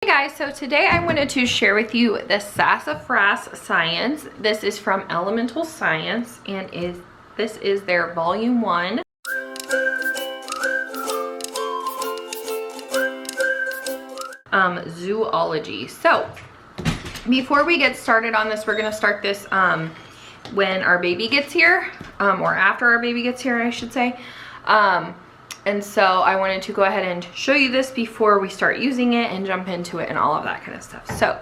Hey guys, so today I wanted to share with you the Sassafras Science. This is from Elemental Science and this is their volume 1. Zoology. So before we get started on this, we're going to start this when our baby gets here, or after our baby gets here, I should say. And so I wanted to go ahead and show you this before we start using it and jump into it and all of that kind of stuff. So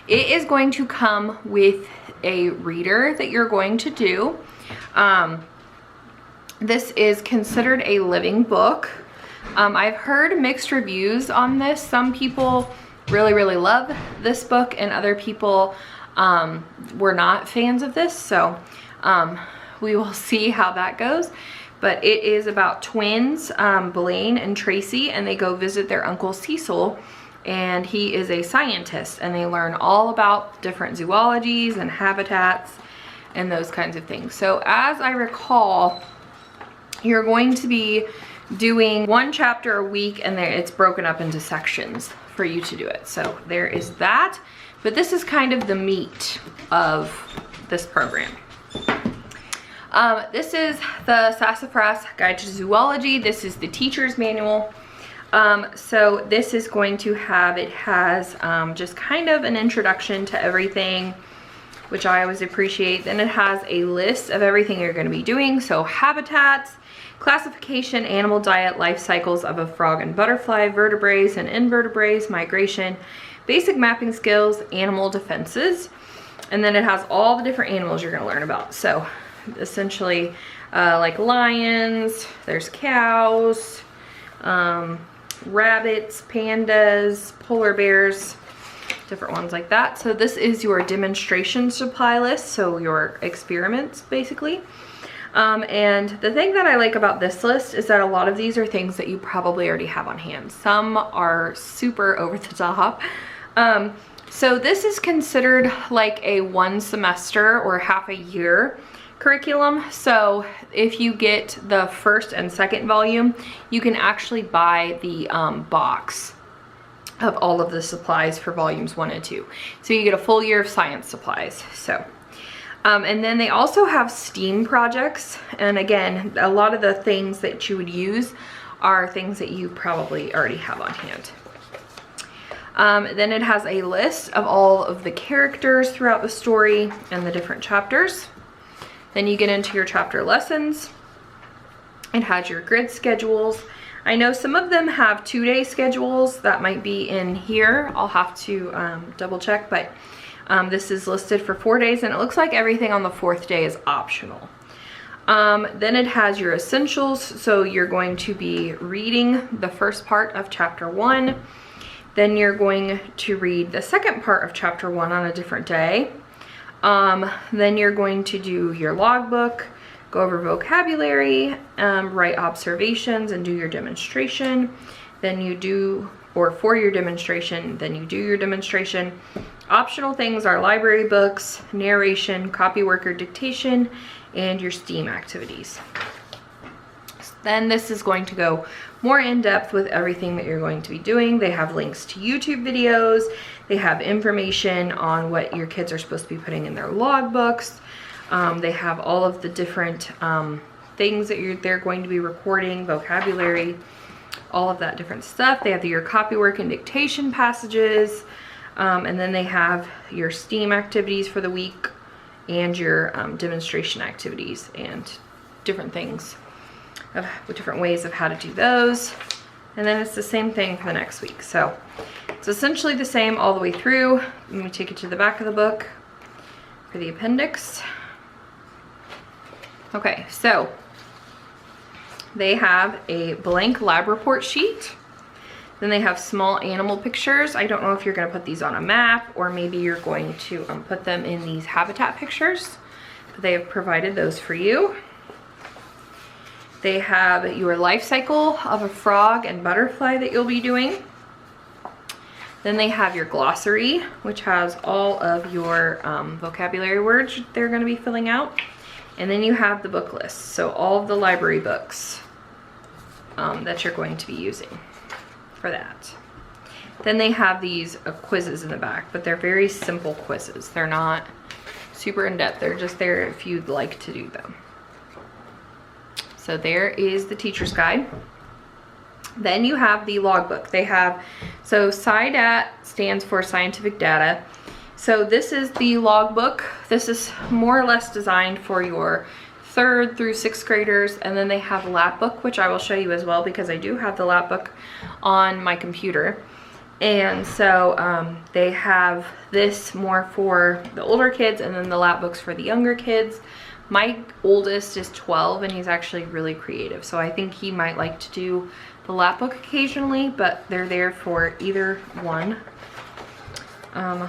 it is going to come with a reader that you're going to do. This is considered a living book. I've heard mixed reviews on this. Some people really love this book and other people were not fans of this. So we will see how that goes. But it is about twins, Blaine and Tracy, and they go visit their uncle Cecil, and he is a scientist, and they learn all about different zoologies and habitats and those kinds of things. So as I recall, you're going to be doing one chapter a week, and it's broken up into sections for you to do it. So there is that, but this is kind of the meat of this program. This is the Sassafras Guide to Zoology. This is the teacher's manual. So this is going to have, it has just kind of an introduction to everything, which I always appreciate. Then it has a list of everything you're going to be doing. So habitats, classification, animal diet, life cycles of a frog and butterfly, vertebrates and invertebrates, migration, basic mapping skills, animal defenses. And then it has all the different animals you're going to learn about. So essentially like lions, there's cows, rabbits, pandas, polar bears, different ones like that. So this is your demonstration supply list, so your experiments basically. And the thing that I like about this list is that a lot of these are things that you probably already have on hand. Some are super over the top. So this is considered like a 1 semester or half a year curriculum. So if you get the first and second volume, you can actually buy the box of all of the supplies for volumes 1 and 2. So you get a full year of science supplies. So and then they also have STEAM projects, and again, a lot of the things that you would use are things that you probably already have on hand. Then it has a list of all of the characters throughout the story and the different chapters. Then you get into your chapter lessons. It has your grid schedules. I know some of them have 2-day schedules that might be in here. I'll have to double check, but this is listed for 4 days, and it looks like everything on the 4th day is optional. Then it has your essentials. So you're going to be reading the first part of chapter 1. Then you're going to read the second part of chapter 1 on a different day. Then you're going to do your logbook, go over vocabulary, write observations, and do your demonstration. Then you do, or for your demonstration, then you do your demonstration. Optional things are library books, narration, copywork or dictation, and your STEAM activities. Then this is going to go more in depth with everything that you're going to be doing. They have links to YouTube videos. They have information on what your kids are supposed to be putting in their logbooks. They have all of the different things that they're going to be recording, vocabulary, all of that different stuff. They have your copywork and dictation passages. And then they have your STEAM activities for the week and your demonstration activities and different things, with different ways of how to do those. And then it's the same thing for the next week. So it's essentially the same all the way through. Let me take you to the back of the book for the appendix. Okay, so they have a blank lab report sheet. Then they have small animal pictures. I don't know if you're going to put these on a map, or maybe you're going to put them in these habitat pictures. But they have provided those for you. They have your life cycle of a frog and butterfly that you'll be doing. Then they have your glossary, which has all of your vocabulary words they're going to be filling out. And then you have the book list, so all of the library books that you're going to be using for that. Then they have these quizzes in the back, but they're very simple quizzes. They're not super in-depth. They're just there if you'd like to do them. So there is the teacher's guide. Then you have the logbook. They have, so SciDat stands for scientific data. So this is the logbook. This is more or less designed for your 3rd through 6th graders. And then they have lap book, which I will show you as well because I do have the lap book on my computer. And so they have this more for the older kids and then the lap books for the younger kids. My oldest is 12 and he's actually really creative. So I think he might like to do the lap book occasionally, but they're there for either one.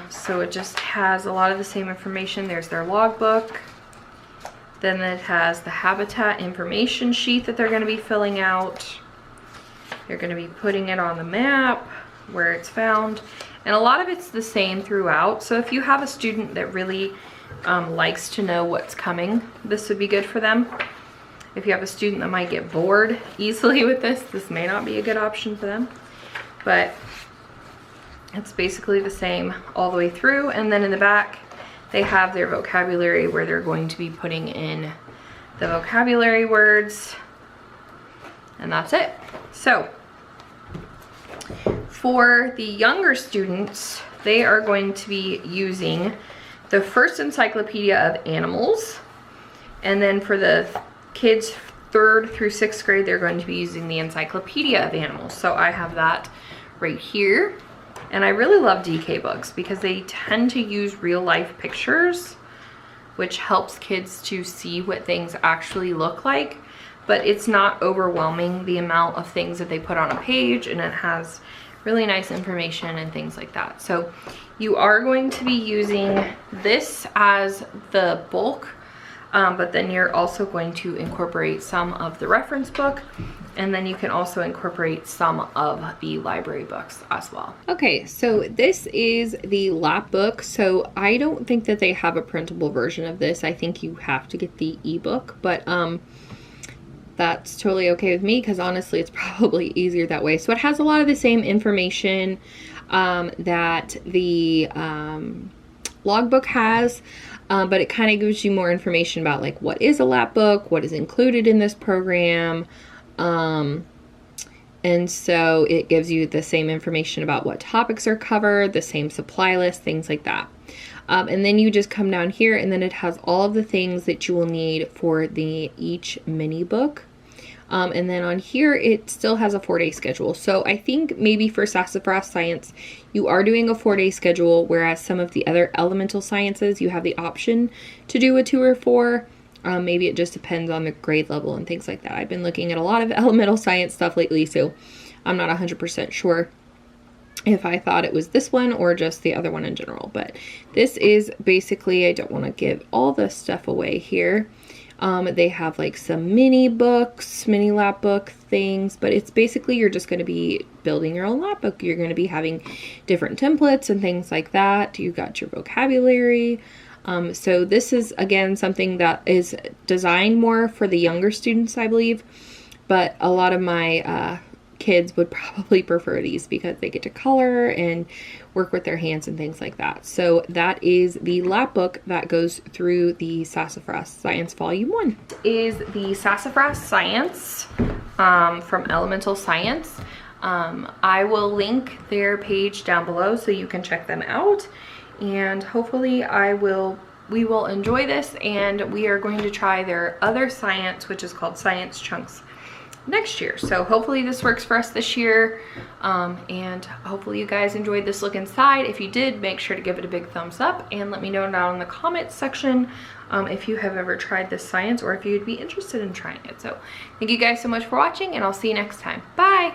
So it just has a lot of the same information. There's their logbook. Then it has the habitat information sheet that they're going to be filling out. They're going to be putting it on the map where it's found. And a lot of it's the same throughout. So if you have a student that really likes to know what's coming, this would be good for them. If you have a student that might get bored easily with this may not be a good option for them. But it's basically the same all the way through. And then in the back, they have their vocabulary where they're going to be putting in the vocabulary words. And that's it. So for the younger students, they are going to be using the first encyclopedia of animals. And then for the kids 3rd through 6th grade, they're going to be using the encyclopedia of animals. So I have that right here. And I really love DK books because they tend to use real life pictures, which helps kids to see what things actually look like. But it's not overwhelming the amount of things that they put on a page, and it has really nice information and things like that. So you are going to be using this as the bulk, but then you're also going to incorporate some of the reference book, and then you can also incorporate some of the library books as well. Okay, so this is the lap book. So I don't think that they have a printable version of this. I think you have to get the ebook, but that's totally okay with me because honestly it's probably easier that way. So it has a lot of the same information that the logbook has, but it kind of gives you more information about like what is a lap book, what is included in this program, and so it gives you the same information about what topics are covered, the same supply list, things like that. And then you just come down here and then it has all of the things that you will need for each mini book. And then on here, it still has a 4-day schedule. So I think maybe for Sassafras Science, you are doing a 4-day schedule, whereas some of the other elemental sciences, you have the option to do a 2 or 4. Maybe it just depends on the grade level and things like that. I've been looking at a lot of elemental science stuff lately, so I'm not 100% sure if I thought it was this one or just the other one in general. But this is basically, I don't want to give all the stuff away here. They have like some mini books, mini lap book things, but it's basically you're just going to be building your own lap book. You're going to be having different templates and things like that. You got your vocabulary. So this is again something that is designed more for the younger students, I believe, but a lot of my kids would probably prefer these because they get to color and work with their hands and things like that. So that is the lap book that goes through the Sassafras Science Volume 1. Is the Sassafras Science from Elemental Science. I will link their page down below so you can check them out, and hopefully we will enjoy this, and we are going to try their other science, which is called Science Chunks, next year. So hopefully this works for us this year, and hopefully you guys enjoyed this look inside. If you did, make sure to give it a big thumbs up and let me know down in the comments section if you have ever tried this science or if you'd be interested in trying it. So thank you guys so much for watching, and I'll see you next time. Bye!